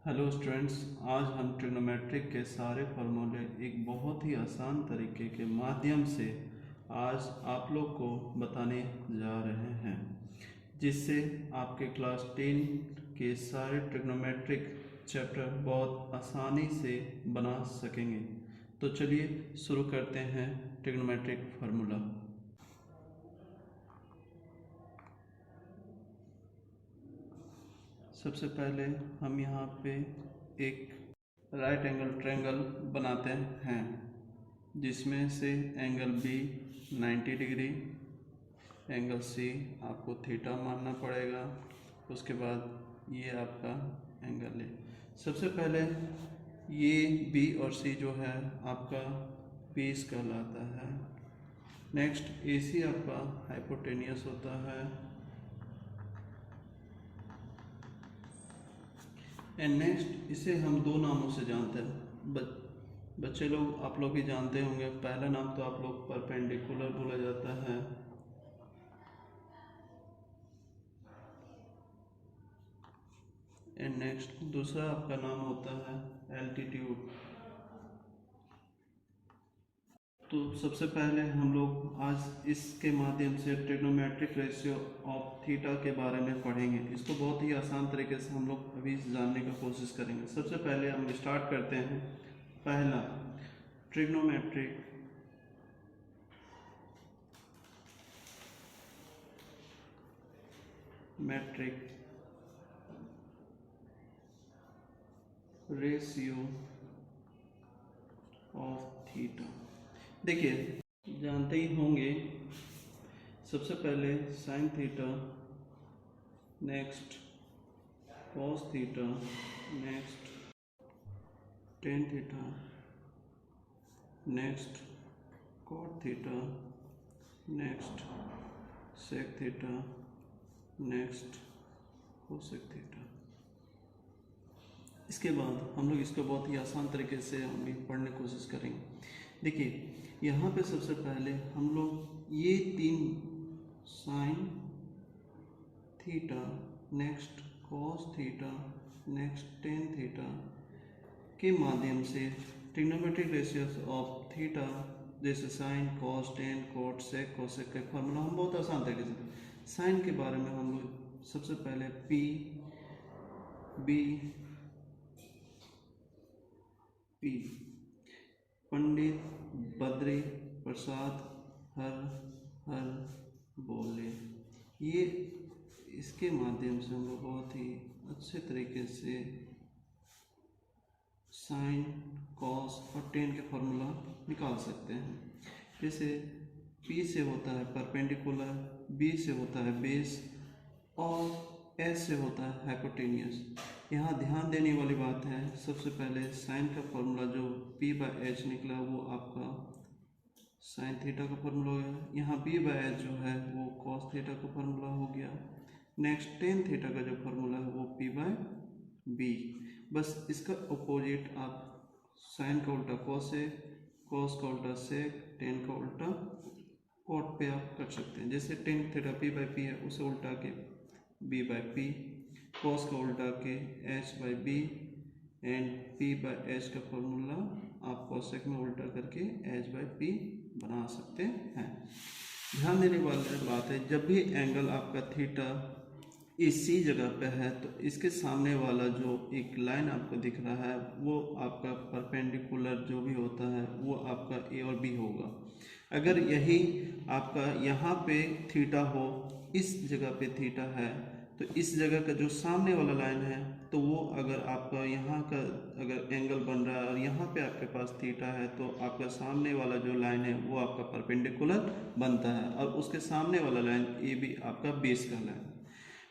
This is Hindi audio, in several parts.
हेलो स्टूडेंट्स, आज हम ट्रिग्नोमेट्रिक के सारे फार्मूले एक बहुत ही आसान तरीके के माध्यम से आज आप लोग को बताने जा रहे हैं, जिससे आपके क्लास 10 के सारे ट्रिग्नोमेट्रिक चैप्टर बहुत आसानी से बना सकेंगे। तो चलिए शुरू करते हैं ट्रिग्नोमेट्रिक फार्मूला। सबसे पहले हम यहाँ पे एक राइट एंगल ट्रायंगल बनाते हैं, जिसमें से angle B 90 degree, angle C आपको थीटा मानना पड़ेगा। उसके बाद ये आपका एंगल ए। सबसे पहले ये बी और सी जो है आपका बेस कहलाता है। नेक्स्ट ए सी आपका हाइपोटेनियस होता है एंड नेक्स्ट इसे हम दो नामों से जानते हैं। बच्चे लोग, आप लोग भी जानते होंगे। पहला नाम तो आप लोग परपेंडिकुलर बोला जाता है, एंड नेक्स्ट दूसरा आपका नाम होता है एल्टीट्यूड। तो सबसे पहले हम लोग आज इसके माध्यम से ट्रिग्नोमेट्रिक रेशियो ऑफ थीटा के बारे में पढ़ेंगे। इसको बहुत ही आसान तरीके से हम लोग अभी जानने की कोशिश करेंगे। सबसे पहले हम स्टार्ट करते हैं। पहला, ट्रिग्नोमेट्रिक रेशियो ऑफ थीटा। देखिए, जानते ही होंगे, सबसे पहले sine theta, next cos theta, next tan theta, next cot theta, next sec theta, next cosec theta. इसके बाद हम लोग इसको बहुत ही आसान तरीके से हम भी पढ़ने की कोशिश करेंगे। देखिए, यहाँ पे सबसे पहले हम लोग ये तीन sign theta, next cos theta, next tan theta के माध्यम से ट्रिग्नोमेट्रिक रेशियोज ऑफ थीटा, जैसे साइन, कॉस, टेन, कोट, सेक, कोसेक का फॉर्मूला हम बहुत आसान तरीके से। साइन के बारे में हम लोग सबसे पहले पी पंडित बद्री प्रसाद हर बोले, ये इसके माध्यम से हम लोग बहुत ही अच्छे तरीके से साइन, कॉस और टेन के फॉर्मूला निकाल सकते हैं। जैसे P से होता है परपेंडिकुलर, B से होता है बेस और S से होता है हाइपोटेनियस। यहाँ ध्यान देने वाली बात है, सबसे पहले साइन का फॉर्मूला जो P/H निकला वो आपका साइन थीटा का फॉर्मूला हो गया। यहाँ B/H जो है वो कॉस थीटा का फॉर्मूला हो गया। नेक्स्ट टेन थीटा का जो फॉर्मूला है वो P/B। बस इसका अपोजिट आप साइन का उल्टा कॉसेक, कॉस का उल्टा सेक, टेन का उल्टा कॉट पे आप कर सकते हैं। जैसे टेन थीटा P/P है, उसे उल्टा के B/P, कॉस का उल्टा के H/B एंड P/H का फॉर्मूला आप कॉसेक में उल्टा करके H/P बना सकते हैं। ध्यान देने वाली बात है, जब भी एंगल आपका थीटा इसी जगह पे है तो इसके सामने वाला जो एक लाइन आपको दिख रहा है वो आपका परपेंडिकुलर जो भी होता है वो आपका ए और बी होगा। अगर यही आपका यहाँ पे थीटा हो, इस जगह पे थीटा है, तो इस जगह का जो सामने वाला लाइन है तो वो अगर आपका यहाँ का अगर एंगल बन रहा है और यहाँ पे आपके पास थीटा है तो आपका सामने वाला जो लाइन है वो आपका परपेंडिकुलर बनता है और उसके सामने वाला लाइन ए बी आपका बेस का लाइन।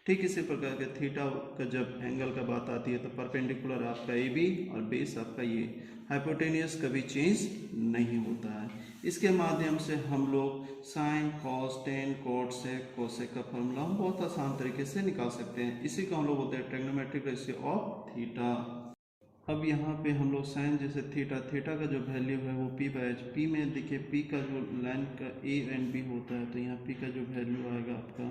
ठीक इसी प्रकार के थीटा का जब एंगल का बात आती है तो परपेंडिकुलर आपका ए बी और बेस आपका ये। हाइपोटेनियस कभी चेंज नहीं होता है। इसके माध्यम से हम लोग साइन, कॉस, टेन, कोट, सेक, कोसेक का फॉर्मूला हम बहुत आसान तरीके से निकाल सकते हैं। इसी को हम लोग बोलते हैं ट्रिग्नोमेट्रिक रेशियो ऑफ थीटा। अब यहाँ पे हम लोग साइन जैसे थीटा का जो वैल्यू है वो P/H। P में देखिए P का जो लाइन का A एंड B होता है तो यहाँ P का जो वैल्यू आएगा आपका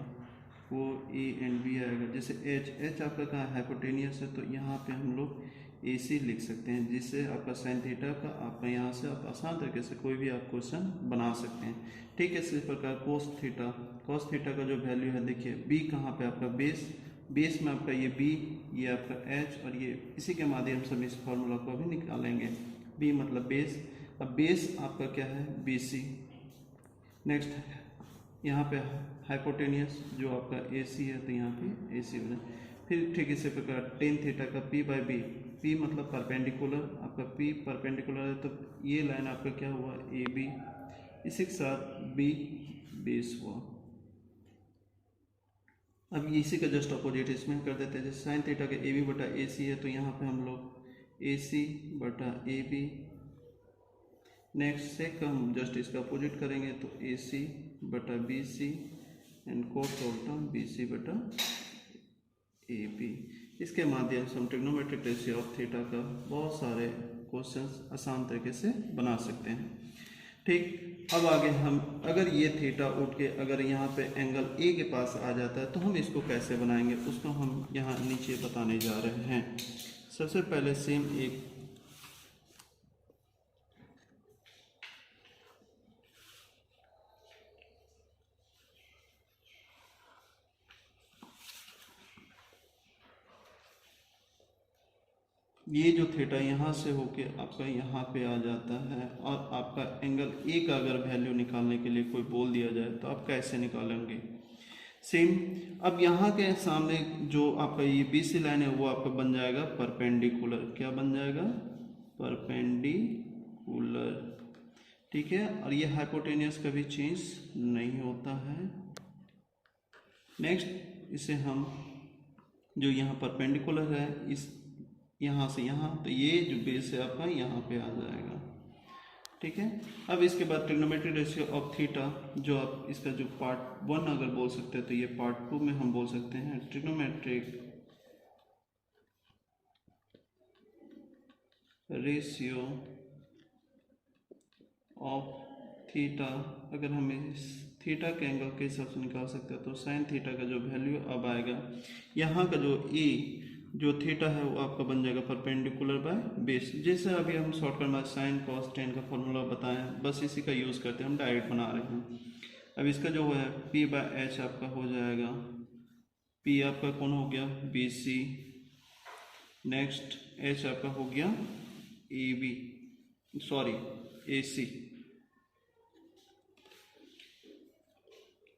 वो ए एंड बी आएगा। जैसे एच आपका कहाँ हाइपोटेनियस है, तो यहाँ पे हम लोग ए सी लिख सकते हैं, जिससे आपका साइन थीटा का आपका यहाँ से आप आसान तरीके से कोई भी आप क्वेश्चन बना सकते हैं। ठीक है, इसी प्रकार कोस थीटा का जो वैल्यू है, देखिए बी कहाँ पे आपका बेस में आपका ये बी, ये आपका एच, और ये इसी के माध्यम से हम इस फॉर्मूला को अभी निकालेंगे। बी मतलब बेस, अब बेस आपका क्या है, बी सी। नेक्स्ट यहाँ पे हाइपोटेनियस जो आपका ए सी है, तो यहाँ पे ए सी हो जाए। फिर ठीक इसी प्रकार टेन थीटा का पी बाई बी, पी मतलब परपेंडिकुलर, आपका पी परपेंडिकुलर है, तो ये लाइन आपका क्या हुआ, ए बी, इसी के साथ बी बेस हुआ। अब इसी का जस्ट अपोजिट इसमें कर देते हैं। जैसे साइन थीटा का ए बी बटा ए सी है, तो यहाँ पे हम लोग ए सी बटा ए बी। नेक्स्ट सेक का हम जस्ट इसका अपोजिट करेंगे, तो ए सी बटा बी सी एंड कोस का उल्टा बी सी बटा ए बी। इसके माध्यम से हम ट्रिग्नोमेट्रिक रेशियो ऑफ थीटा का बहुत सारे क्वेश्चंस आसान तरीके से बना सकते हैं। ठीक, अब आगे हम अगर ये थीटा उठ के अगर यहाँ पे एंगल ए के पास आ जाता है, तो हम इसको कैसे बनाएंगे, उसको हम यहाँ नीचे बताने जा रहे हैं। सबसे पहले सेम एक ये जो थीटा यहाँ से होके आपका यहाँ पे आ जाता है, और आपका एंगल ए का अगर वैल्यू निकालने के लिए कोई बोल दिया जाए, तो आप कैसे निकालेंगे। सेम, अब यहाँ के सामने जो आपका ये बी सी लाइन है, वो आपका बन जाएगा परपेंडिकुलर। क्या बन जाएगा, परपेंडिकुलर। ठीक है, और ये हाइपोटेनियस कभी चेंज नहीं होता है। नेक्स्ट इसे हम जो यहाँ परपेंडिकुलर है, इस यहाँ से यहाँ, तो ये जो बेस है आपका यहाँ पे आ जाएगा। ठीक है, अब इसके बाद ट्रिग्नोमेट्रिक रेशियो ऑफ थीटा, जो आप इसका जो पार्ट 1 अगर बोल सकते हैं, तो ये पार्ट 2 में हम बोल सकते हैं ट्रिग्नोमेट्रिक रेशियो ऑफ थीटा। अगर हम इस थीटा के एंगल के हिसाब से निकाल सकते हैं, तो साइन थीटा का जो वैल्यू अब आएगा, यहाँ का जो ए जो थीटा है, वो आपका बन जाएगा परपेंडिकुलर बाय बेस। जैसे अभी हम शॉर्टकट में साइन कॉस टेन का फॉर्मूला बताएं, बस इसी का यूज़ करते हैं, हम डायरेक्ट बना रहे हैं। अब इसका जो है पी बाय एच आपका हो जाएगा, पी आपका कौन हो गया, बी सी। नेक्स्ट एच आपका हो गया ए बी, सॉरी ए सी।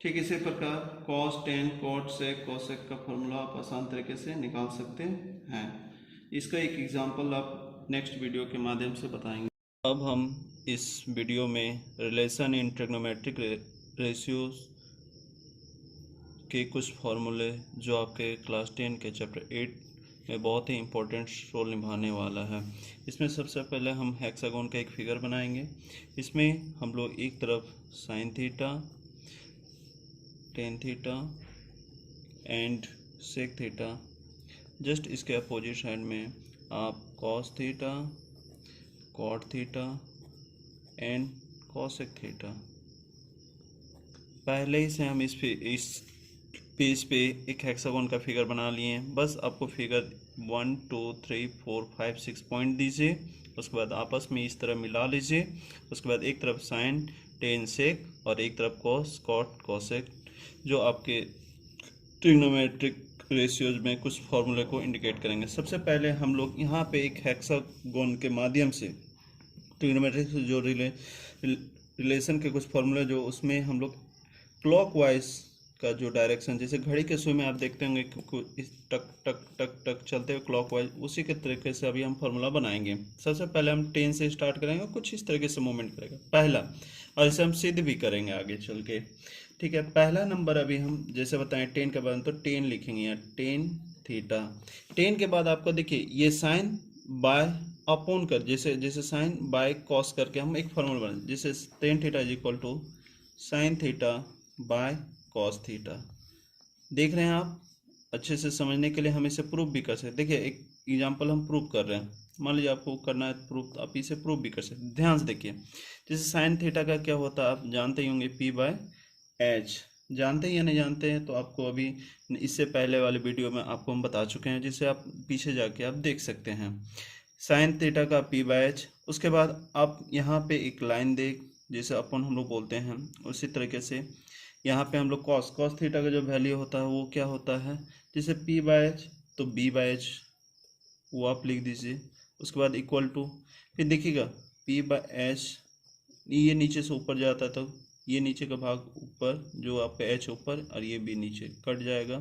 ठीक इसी प्रकार cos tan cot sec cosec का फॉर्मूला आप आसान तरीके से निकाल सकते हैं। इसका एक एग्जांपल आप नेक्स्ट वीडियो के माध्यम से बताएंगे। अब हम इस वीडियो में रिलेशन इन ट्रिग्नोमेट्रिक रेशियोज के कुछ फॉर्मूले, जो आपके क्लास 10 के चैप्टर 8 में बहुत ही इम्पोर्टेंट रोल निभाने वाला है। इसमें सबसे पहले हम हेक्सागोन का एक फिगर बनाएंगे। इसमें हम लोग एक तरफ sine theta, tan theta and sec theta, just इसके अपोजिट साइड में आप cos theta, cot theta and cosec theta. पहले ही से हम इस पेज पे एक हेक्सागोन का फिगर बना लिए हैं। बस आपको फिगर 1 2 3 4 5 6 पॉइंट दीजिए, उसके बाद आपस में इस तरह मिला लीजिए। उसके बाद एक तरफ साइन टेन सेक और एक तरफ कॉस कॉट कॉसेक, जो आपके ट्रिग्नोमेट्रिक रेशियोज में कुछ फॉर्मूले को इंडिकेट करेंगे। सबसे पहले हम लोग यहाँ पे एक हेक्सागोन के माध्यम से ट्रिग्नोमेट्रिक जो रिलेशन के कुछ फॉर्मूले, जो उसमें हम लोग क्लॉकवाइज का जो डायरेक्शन, जैसे घड़ी के सुई में आप देखते होंगे इस टक टक टक टक चलते हुए क्लॉकवाइज, उसी के तरीके से अभी हम फॉर्मूला बनाएंगे। सबसे पहले हम 10 से स्टार्ट करेंगे, कुछ इस तरीके से मूवमेंट करेगा पहला, और इसे हम सिद्ध भी करेंगे आगे चल के। ठीक है, पहला नंबर अभी हम जैसे बताएं 10 के बाद, तो 10 लिखेंगे यहाँ, टेन थीटा। 10 के बाद आपको देखिए ये साइन बाय अपॉन कर, जैसे साइन बाय कॉस करके हम एक फॉर्मूला बनाए, जैसे tan theta is equal to sine theta by cos theta. देख रहे हैं आप, अच्छे से समझने के लिए हम इसे प्रूफ भी कर सकते हैं। देखिए एक एग्जांपल हम प्रूफ कर रहे हैं, मान लीजिए आपको करना है प्रूफ, आप इसे प्रूफ भी कर सकते हैं। ध्यान से देखिए, जैसे साइन थीटा का क्या होता है आप जानते ही होंगे, पी बाय एच। जानते हैं या नहीं जानते हैं तो आपको अभी इससे पहले वाले वीडियो में आपको हम बता चुके हैं, जिसे आप पीछे जाके आप देख सकते हैं। साइन थीटा का पी बाय एच, उसके बाद आप यहाँ पे एक लाइन देख, जैसे अपन हम लोग बोलते हैं उसी तरीके से यहाँ पे हम लोग कॉस कॉस थीटा का जो वैल्यू होता है वो क्या होता है, जैसे पी बाय एच तो बी बाय एच वो आप लिख दीजिए, उसके बाद इक्वल टू, फिर देखिएगा पी बाय एच, ये नीचे से ऊपर जाता है तो ये नीचे का भाग ऊपर, जो आपका एच ऊपर और ये बी नीचे कट जाएगा,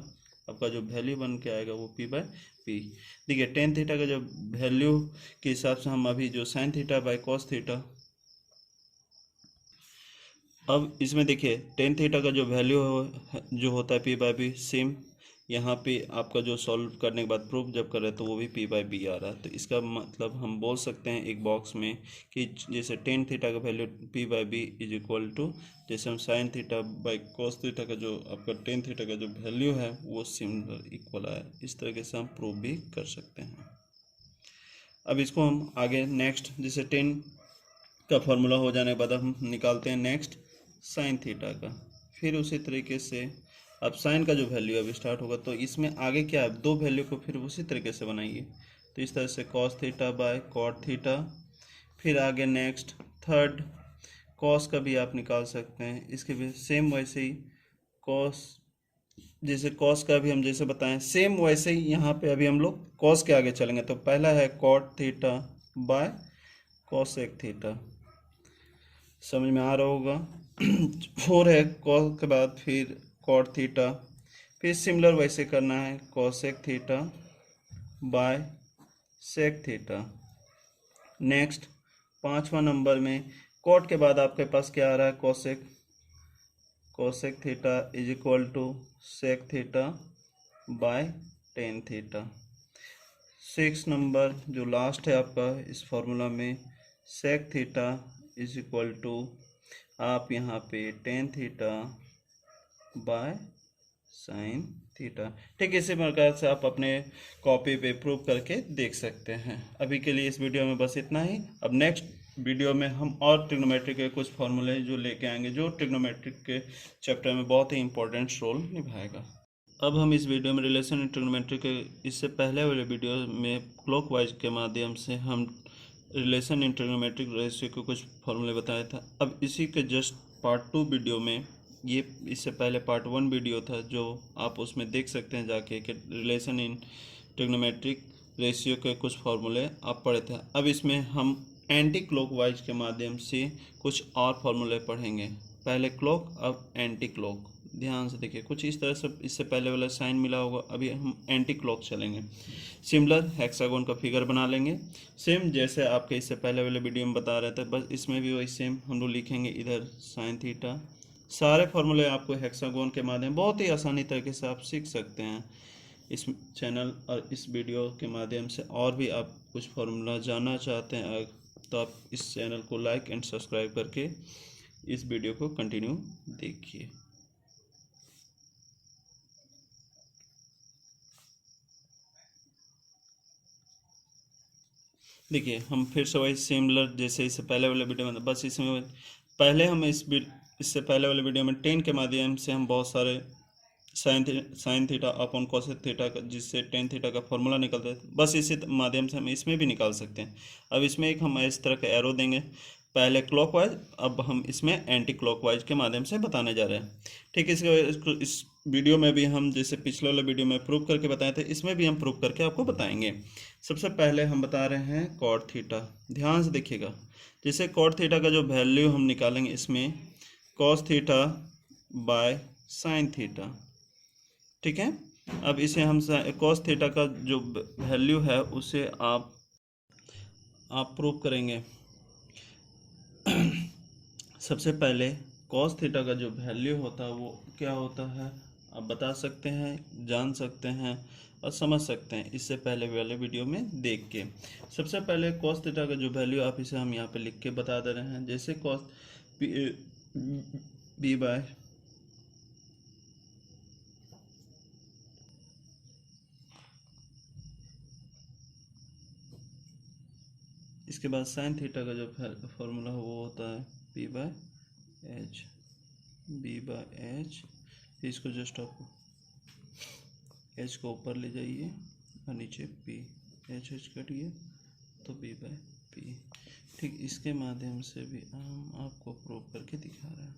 आपका जो वैल्यू बन के आएगा वो पी बाय पी। देखिए टेन थीटा का जो वैल्यू के हिसाब से हम अभी जो sign theta by cos theta, अब इसमें देखिए टेन थीटा का जो वैल्यू जो होता है पी बाय बी, सेम यहाँ पे आपका जो सॉल्व करने के बाद प्रूफ जब कर रहे हैं तो वो भी पी बाय बी आ रहा है। तो इसका मतलब हम बोल सकते हैं एक बॉक्स में कि जैसे टेन थीटा का value P by B is equal to, जैसे हम sine theta by cos theta का जो आपका टेन थीटा का जो वैल्यू है वो सिमिलर इक्वल आया। इस तरीके से हम प्रूफ भी कर सकते हैं। अब इसको हम आगे नेक्स्ट, जैसे टेन का फॉर्मूला हो जाने के बाद हम निकालते हैं नेक्स्ट साइन थीटा का, फिर उसी तरीके से अब साइन का जो वैल्यू अभी स्टार्ट होगा तो इसमें आगे क्या है, दो वैल्यू को फिर उसी तरीके से बनाइए, तो इस तरह से cos theta by cot theta, फिर आगे नेक्स्ट थर्ड कॉस का भी आप निकाल सकते हैं, इसके भी सेम वैसे ही कॉस, जैसे कॉस का भी हम जैसे बताएं सेम वैसे ही यहाँ पे अभी हम लोग कॉस के आगे चलेंगे, तो पहला है cot theta by cosec theta, समझ में आ रहा होगा। फोर है कॉस के बाद फिर कॉट थीटा, फिर सिमिलर वैसे करना है cosec theta by sec theta. Next पांचवा नंबर में कॉट के बाद आपके पास क्या आ रहा है, cosec, cosec theta is equal to sec theta by tan theta. Six number जो लास्ट है आपका इस फॉर्मूला में, sec theta is equal to आप यहाँ पे tan theta by sine theta. ठीक इसी प्रकार से आप अपने कॉपी पे प्रूव करके देख सकते हैं। अभी के लिए इस वीडियो में बस इतना ही। अब नेक्स्ट वीडियो में हम और ट्रिग्नोमेट्रिक के कुछ फॉर्मूले जो लेके आएंगे, जो ट्रिग्नोमेट्रिक के चैप्टर में बहुत ही इंपॉर्टेंट रोल निभाएगा। अब हम इस वीडियो में रिलेशन इन ट्रिग्नोमेट्री के इससे पहले वाले वीडियो में क्लॉकवाइज के माध्यम से हम रिलेशन इन ट्रिग्नोमेट्रिक रेशियो के कुछ फॉर्मूले बताया था। अब इसी के जस्ट पार्ट 2 वीडियो में, ये इससे पहले पार्ट 1 वीडियो था जो आप उसमें देख सकते हैं जाके कि रिलेशन इन ट्रिग्नोमेट्रिक रेशियो के कुछ फॉर्मूले आप पढ़े थे। अब इसमें हम एंटी क्लॉकवाइज के माध्यम से कुछ और फॉर्मूले पढ़ेंगे, पहले क्लॉक अब एंटी क्लॉक। ध्यान से देखिए कुछ इस तरह से, इससे पहले वाला साइन मिला होगा, अभी हम एंटी क्लॉक चलेंगे। सिमिलर हेक्सागोन का फिगर बना लेंगे सेम जैसे आपके इससे पहले वाले वीडियो में बता रहे थे, बस इसमें भी वही सेम हम लोग लिखेंगे इधर साइन थीटा। सारे फॉर्मूले आपको हेक्सागोन के माध्यम बहुत ही आसानी तरीके से आप सीख सकते हैं इस चैनल और इस वीडियो के माध्यम से। और भी आप कुछ फॉर्मूला जानना चाहते हैं तो आप इस चैनल को लाइक एंड सब्सक्राइब करके इस वीडियो को कंटिन्यू देखिए। देखिए हम फिर से वही सिमिलर जैसे इससे पहले वाले वीडियो में, बस इसमें पहले हम इससे पहले वाले वीडियो में 10 के माध्यम से हम बहुत सारे sine theta upon cosec theta का, जिससे टेन थीटा का फॉर्मूला निकलता है, बस इसी माध्यम से हम इसमें भी निकाल सकते हैं। अब इसमें एक हम इस तरह का एरो देंगे, पहले क्लॉकवाइज, अब हम इसमें एंटी क्लॉकवाइज के माध्यम से बताने जा रहे हैं। ठीक है, इस वीडियो में भी हम जैसे पिछले वाले वीडियो में प्रूव करके बताए थे, इसमें भी हम प्रूव करके आपको बताएंगे। सबसे पहले हम बता रहे हैं कॉट थीटा, ध्यान से देखिएगा। जैसे कॉट थीटा का जो वैल्यू हम निकालेंगे इसमें cos theta by sine theta, ठीक है। अब इसे हम कॉस थीटा का जो वैल्यू है उसे आप प्रूव करेंगे। सबसे पहले कॉस थीटा का जो वैल्यू होता है वो क्या होता है आप बता सकते हैं, जान सकते हैं और समझ सकते हैं इससे पहले वाले वीडियो में देख के। सबसे पहले कॉस थीटा का जो वैल्यू आप इसे हम यहाँ पे लिख के बता दे रहे हैं, जैसे कॉस बी बाय इसके बाद साइन थीटा का जो फॉर्मूला है वो होता है P by H, B by H इसको जस्ट आप एच को ऊपर ले जाइए और नीचे पी, एच एच कटिए तो बी बाई पी। ठीक इसके माध्यम से भी हम आपको प्रूव करके दिखा रहे हैं।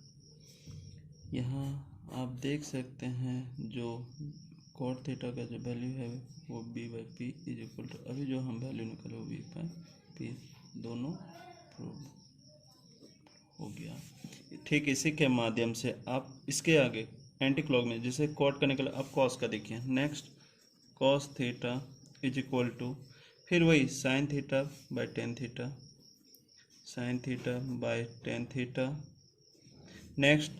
यहाँ आप देख सकते हैं जो कॉट थीटा का जो वैल्यू है वो B by P is equal to, अभी जो हम वैल्यू निकाले वो बी बाई पी, दोनों प्रूव हो गया। ठीक इसी के माध्यम से आप इसके आगे एंटी क्लॉक में जैसे कॉट का निकला, अब कॉस का देखिए। Next cos theta is equal to फिर वही sine theta by tan theta, sine theta by tan theta. Next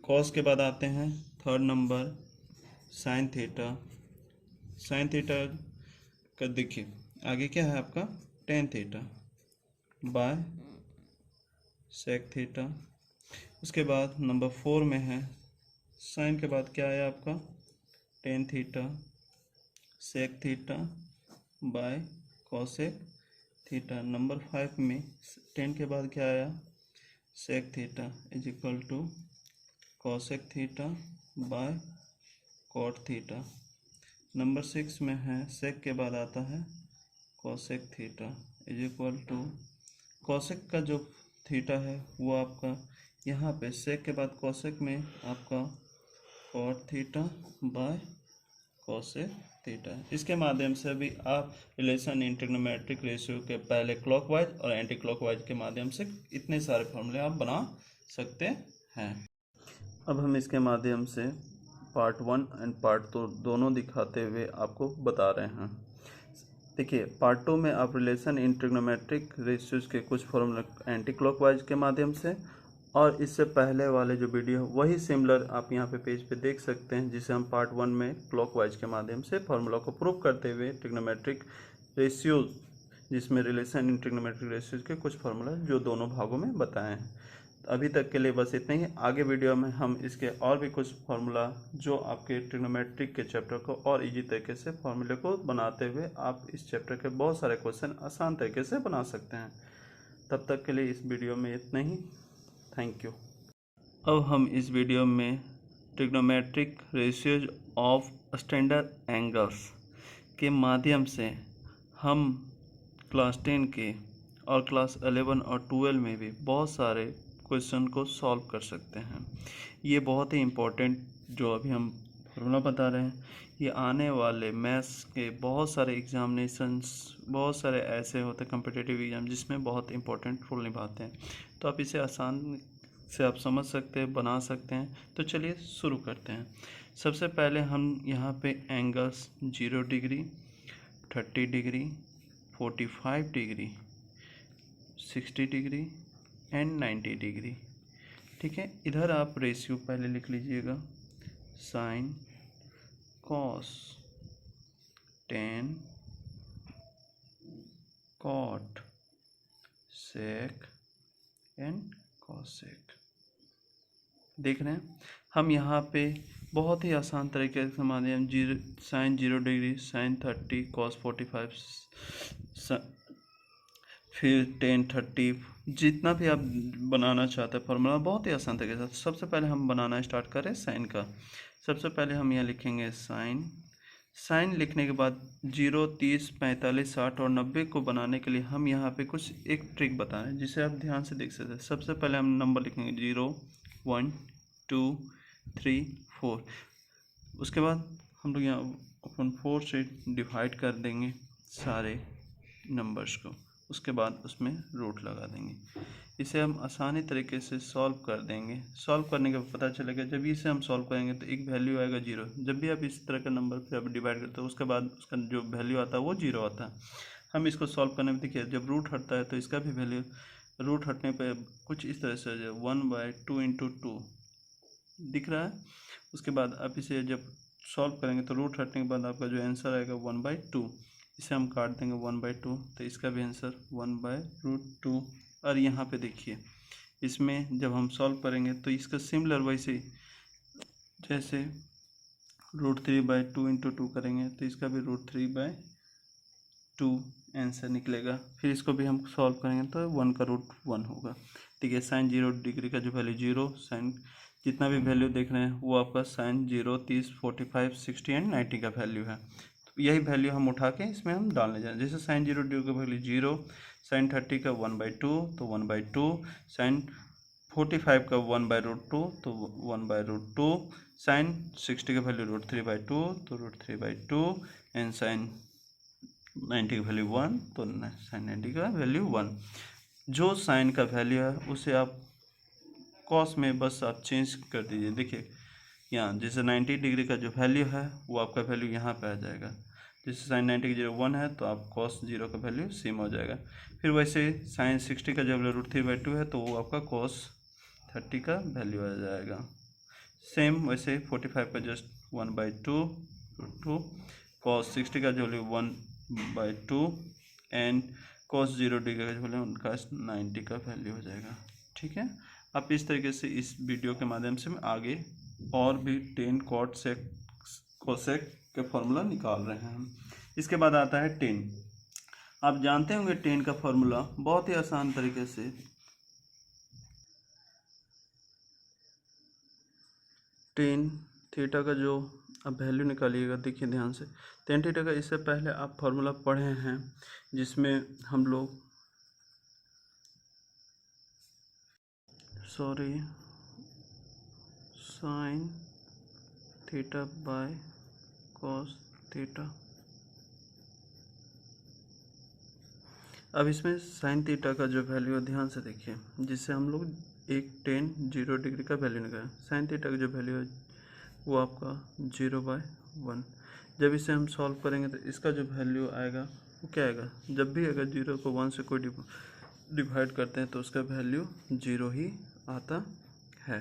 cos के बाद आते हैं third number sine theta, sine theta का देखिए आगे क्या है आपका tan theta by sec theta. उसके बाद नंबर 4 में है साइन के बाद क्या आया आपका tan theta sec theta by cosec theta. Number 5 में 10 के बाद क्या आया sec theta is equal to cosec theta by cot theta. Number 6 में है सेक के बाद आता है cosec theta is equal to cosec का जो थीटा है वो आपका यहाँ पे सेक के बाद कॉसेक में आपका cot theta by cosec theta. इसके माध्यम से भी आप रिलेशन इन ट्रिग्नोमेट्रिक रेशियो के पहले क्लॉकवाइज और एंटी क्लॉकवाइज के माध्यम से इतने सारे फॉर्मूले आप बना सकते हैं। अब हम इसके माध्यम से पार्ट 1 एंड पार्ट 2 दोनों दिखाते हुए आपको बता रहे हैं। देखिए पार्ट 2 में आप रिलेशन इन ट्रिग्नोमेट्रिक रेशियोज के कुछ फॉर्मूले एंटी क्लॉकवाइज के माध्यम से, और इससे पहले वाले जो वीडियो है वही सिमिलर आप यहाँ पे पेज पे देख सकते हैं, जिसे हम पार्ट 1 में क्लॉकवाइज के माध्यम से फार्मूला को प्रूव करते हुए ट्रिग्नोमेट्रिक रेशियोज, जिसमें रिलेशन इन ट्रिग्नोमेट्रिक रेशियोज के कुछ फार्मूला जो दोनों भागों में बताए हैं। अभी तक के लिए बस इतना ही। आगे वीडियो में हम इसके और भी कुछ फार्मूला जो आपके ट्रिग्नोमेट्रिक के चैप्टर को और इजी तरीके से फार्मूले को बनाते हुए आप इस चैप्टर के बहुत सारे क्वेश्चन आसान तरीके से बना सकते हैं। तब तक के लिए इस वीडियो में इतना ही। Thank you. अब हम इस वीडियो में trigonometric ratios of standard angles के माध्यम से हम क्लास 10 के और क्लास 11 और 12 में भी बहुत सारे क्वेश्चन को सॉल्व कर सकते हैं। ये बहुत ही इम्पोर्टेंट जो अभी हम फॉर्मूला बता रहे हैं, ये आने वाले मैथ्स के बहुत सारे एग्जामिनेशंस, बहुत सारे ऐसे होते हैं कम्पिटिटिव एग्जाम जिसमें बहुत इंपॉर्टेंट रोल निभाते हैं। तो आप इसे आसान से आप समझ सकते हैं, बना सकते हैं। तो चलिए शुरू करते हैं। सबसे पहले हम यहाँ पे angles 0 degree, 30 degree, 45 degree, 60 degree and 90 degree, ठीक है। इधर आप रेशियो पहले लिख लीजिएगा, sine cos tan cot sec and cosec. देख रहे हैं हम यहाँ पे बहुत ही आसान तरीके से माध्यम साइन 0 डिग्री, साइन 30, कॉस 45, फिर 10 30, जितना भी आप बनाना चाहते हैं फॉर्मूला बहुत ही आसान तरीके से। सबसे पहले हम बनाना स्टार्ट करें साइन का। सबसे पहले हम यहाँ लिखेंगे साइन। साइन लिखने के बाद 0, 30, 45, 60 और 90 को बनाने के लिए हम यहाँ पे कुछ एक ट्रिक बता रहे हैं जिसे आप ध्यान से देख सकते हैं। सबसे पहले हम नंबर लिखेंगे 0, 1, 2, 3, 4। उसके बाद हम लोग यहाँ अपन 4 से डिवाइड कर देंगे सारे नंबर्स को, उसके बाद उसमें रूट लगा देंगे। इसे हम आसानी तरीके से सॉल्व कर देंगे। सॉल्व करने के बाद पता चलेगा जब इसे हम सॉल्व करेंगे तो एक वैल्यू आएगा 0। जब भी आप इस तरह का नंबर पे आप डिवाइड करते हो उसके बाद उसका जो वैल्यू आता है वो 0 आता है। हम इसको सॉल्व करने में देखिए जब रूट हटता है तो इसका भी वैल्यू रूट हटने पर कुछ इस तरह से 1/2 × 2 दिख रहा है। उसके बाद आप इसे जब सॉल्व करेंगे तो रूट हटने के बाद आपका जो आंसर आएगा 1/2। इसे हम काट देंगे 1/2, तो इसका भी आंसर 1/√2। और यहाँ पे देखिए इसमें जब हम सॉल्व करेंगे तो इसका सिमिलर वैसे जैसे √3/2 × 2 करेंगे तो इसका भी √3/2 आंसर निकलेगा। फिर इसको भी हम सॉल्व करेंगे तो 1 का √1 होगा। ठीक है, साइन 0 डिग्री का जो वैल्यू 0, साइन जितना भी वैल्यू देख रहे हैं वो आपका साइन 0, 30, 45, 60 एंड 90 का वैल्यू है। तो यही वैल्यू हम उठा के इसमें हम डालने जाए। जैसे साइन 0 का वैल्यू 0, साइन 30 का 1/2 तो 1/2, साइन 45 का 1/√2 तो 1/√2, साइन 60 का वैल्यू √3/2 तो √3/2 एंड साइन 90 का वैल्यू 1 तो साइन 90 का वैल्यू 1। जो साइन का वैल्यू है उसे आप कॉस में बस आप चेंज कर दीजिए। देखिए यहाँ जैसे 90 डिग्री का जो वैल्यू है वो आपका वैल्यू यहाँ पे आ जाएगा। जैसे साइन 90 की 1 है तो आप कॉस 0 का वैल्यू सेम हो जाएगा। फिर वैसे साइन 60 का जब √3/2 है तो वो आपका कॉस 30 का वैल्यू आ जाएगा। सेम वैसे 45 का जस्ट 1/2 कॉस 60 का जो वैल्यू 1/2 एंड कॉस 0 डिग्री का जो वैल्यू उनका 90 का वैल्यू हो जाएगा। ठीक है, आप इस तरीके से इस वीडियो के माध्यम से आगे और भी टेन कॉट सेक कोसेक के फॉर्मूला निकाल रहे हैं हम। इसके बाद आता है टेन। आप जानते होंगे टेन का फॉर्मूला बहुत ही आसान तरीके से। टेन थीटा का जो आप वैल्यू निकालिएगा, देखिए ध्यान से, टेन थीटा का इससे पहले आप फॉर्मूला पढ़े हैं जिसमें हम लोग sign theta by cos theta. अब इसमें साइन थीटा का जो वैल्यू है ध्यान से देखिए, जिससे हम लोग एक 0 डिग्री का वैल्यू निकालें। साइन थीटा का जो वैल्यू है वो आपका 0/1। जब इसे हम सॉल्व करेंगे तो इसका जो वैल्यू आएगा वो क्या आएगा, जब भी अगर 0 को 1 से कोई डिवाइड करते हैं तो उसका वैल्यू 0 ही आता है।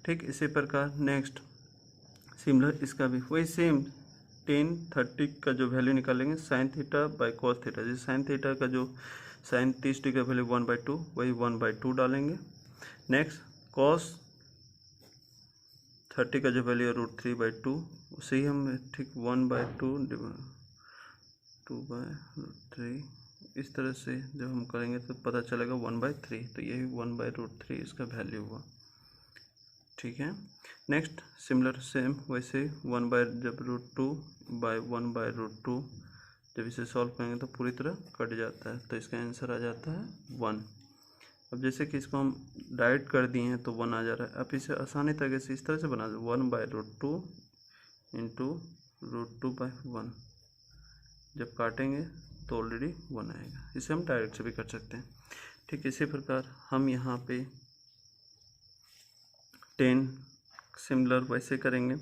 ठीक इसी प्रकार नेक्स्ट सिमिलर इसका भी वही सेम 10/30 का जो वैल्यू निकालेंगे sign theta by cos theta. जैसे साइन थीटा का जो साइन 30 डिग्री का वैल्यू 1/2 वही 1/2 डालेंगे। नेक्स्ट कॉस 30 का जो वैल्यू है √3/2 उसे ही हम ठीक 1/2 2/√3 इस तरह से जब हम करेंगे तो पता चलेगा 1/3, तो यही 1/√3 इसका वैल्यू हुआ। ठीक है, नेक्स्ट सिमिलर सेम वैसे जब √2/1/√2 जब इसे सॉल्व करेंगे तो पूरी तरह कट जाता है, तो इसका आंसर आ जाता है 1। अब जैसे कि इसको हम डाइट कर दिए हैं तो 1 आ जा रहा है। अब इसे आसानी तरीके से इस तरह से बना दो 1/√2 इंटू √2/1। जब काटेंगे तो ऑलरेडी 1 आएगा। इसे हम डायरेक्ट से भी कर सकते हैं। ठीक इसी प्रकार हम यहाँ पे 10 सिमिलर वैसे करेंगे।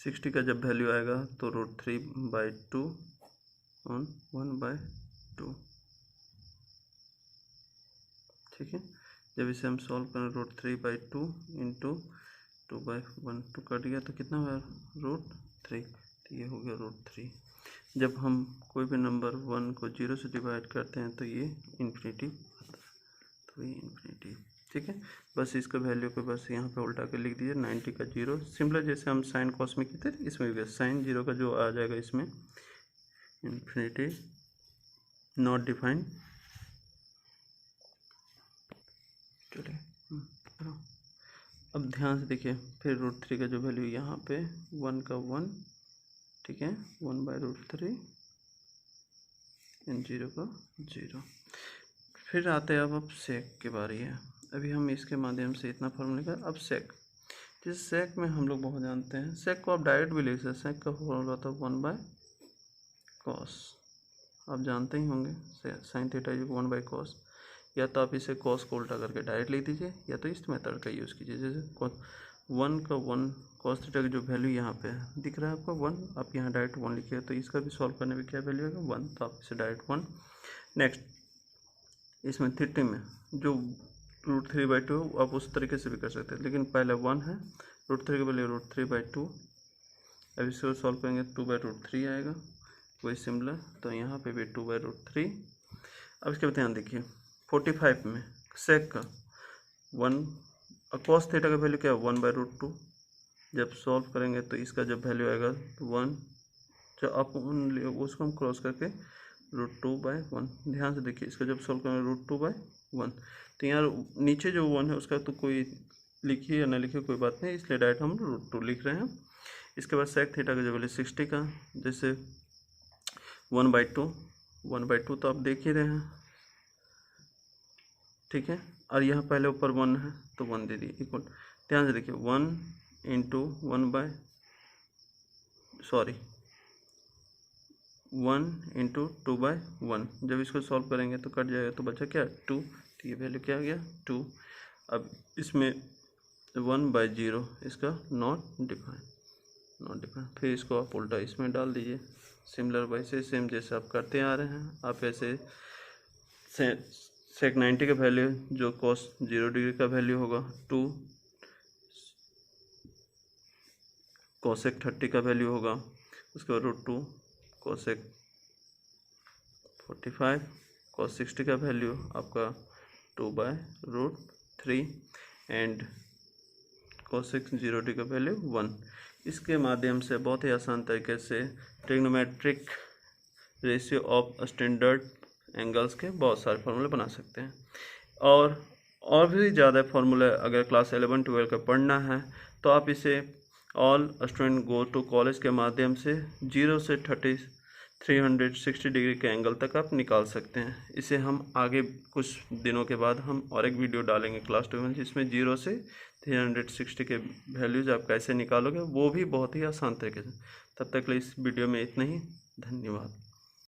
60 का जब वैल्यू आएगा तो √3/2 ऑन 1/2। ठीक है, जब इसे हम सॉल्व करें √3/2 इंटू 2/1 तो कट गया तो कितना हुआ √3, तो ये हो गया √3। जब हम कोई भी नंबर 1 को 0 से डिवाइड करते हैं तो ये इन्फिनिटी आता है, तो ये इन्फिनिटी। ठीक है, बस इसका वैल्यू को बस यहाँ पे उल्टा के लिख दीजिए 90 का 0। सिमिलर जैसे हम साइन कॉस में किए थे इसमें भी साइन 0 का जो आ जाएगा इसमें इन्फिनिटी नॉट डिफाइंड। चलिए अब ध्यान से देखिए, फिर √3 का जो वैल्यू यहाँ पे 1 का 1, ठीक है 1/√3 एंड 0 का 0। फिर आते हैं अब सेक की बारी है। अभी हम इसके माध्यम से इतना फॉर्मूला का अब सेक, जिस सेक में हम लोग बहुत जानते हैं, सेक को आप डायरेक्ट भी लिख सकते हैं। सेक का फॉर्मूला था 1/cos, आप जानते ही होंगे साइन थीटा 1/cos। या तो आप इसे कॉस को उल्टा करके डायरेक्ट लिख दीजिए या तो इस मेथड का यूज़ कीजिए। जैसे 1 का 1 कॉस थीटा का जो वैल्यू यहाँ पे है दिख रहा है आपका 1, आप यहाँ डायरेक्ट 1 लिखिए तो इसका भी सॉल्व करने में क्या वैल्यू आएगा 1, तो आप इसे डायरेक्ट 1। नेक्स्ट इसमें 30 में जो √3/2 आप उस तरीके से भी कर सकते हैं, लेकिन पहले 1 है, √3 का वैल्यू √3/2। अब इसको सॉल्व करेंगे 2/√3 आएगा, वही सिमिलर, तो यहाँ पे भी 2/√3। अब इसके बाद ध्यान देखिए 45 में सेक का 1 कॉस थीटा का वैल्यू क्या है 1/√2। जब सॉल्व करेंगे तो इसका जब वैल्यू आएगा 1, जो आप उसको हम क्रॉस करके √2/1। ध्यान से देखिए, इसका जब सॉल्व करेंगे √2/1 तो यहाँ नीचे जो 1 है उसका तो कोई लिखिए या ना लिखिए कोई बात नहीं, इसलिए डायरेक्ट हम √2 लिख रहे हैं। इसके बाद सेक थीटा का जो वैल्यू 60 का, जैसे 1/2 तो आप देख ही रहे हैं, ठीक है। और यहाँ पहले ऊपर 1 है तो 1 दे दिए इक्वल। ध्यान से देखिए 1 इंटू 2/1। जब इसको सॉल्व करेंगे तो कट जाएगा, तो बचा क्या 2, तो ये वैल्यू क्या आ गया 2। अब इसमें 1/0 इसका नॉट डिफाइन, फिर इसको आप उल्टा इसमें डाल दीजिए। सिमिलर वैसे सेम जैसे आप करते आ रहे हैं, आप ऐसे सेक 90 का वैल्यू जो cos 0 डिग्री का वैल्यू होगा 2, cosec 30 का वैल्यू होगा, उसके बाद √2 cosec 45, cos 60 का वैल्यू आपका 2/√3 एंड cosec 0 डिग्री का वैल्यू 1। इसके माध्यम से बहुत ही आसान तरीके से trigonometric ratio of standard angles के बहुत सारे फार्मूले बना सकते हैं। और भी ज़्यादा फार्मूले अगर क्लास 11-12 का पढ़ना है तो आप इसे all student go to college के माध्यम से 0 से 360 डिग्री के एंगल तक आप निकाल सकते हैं। इसे हम आगे कुछ दिनों के बाद हम और एक वीडियो डालेंगे क्लास 12 जिसमें 0 से 360 के वैल्यूज आप कैसे निकालोगे, वो भी बहुत ही आसान तरीके से। तब तक के लिए इस वीडियो में इतना ही। धन्यवाद।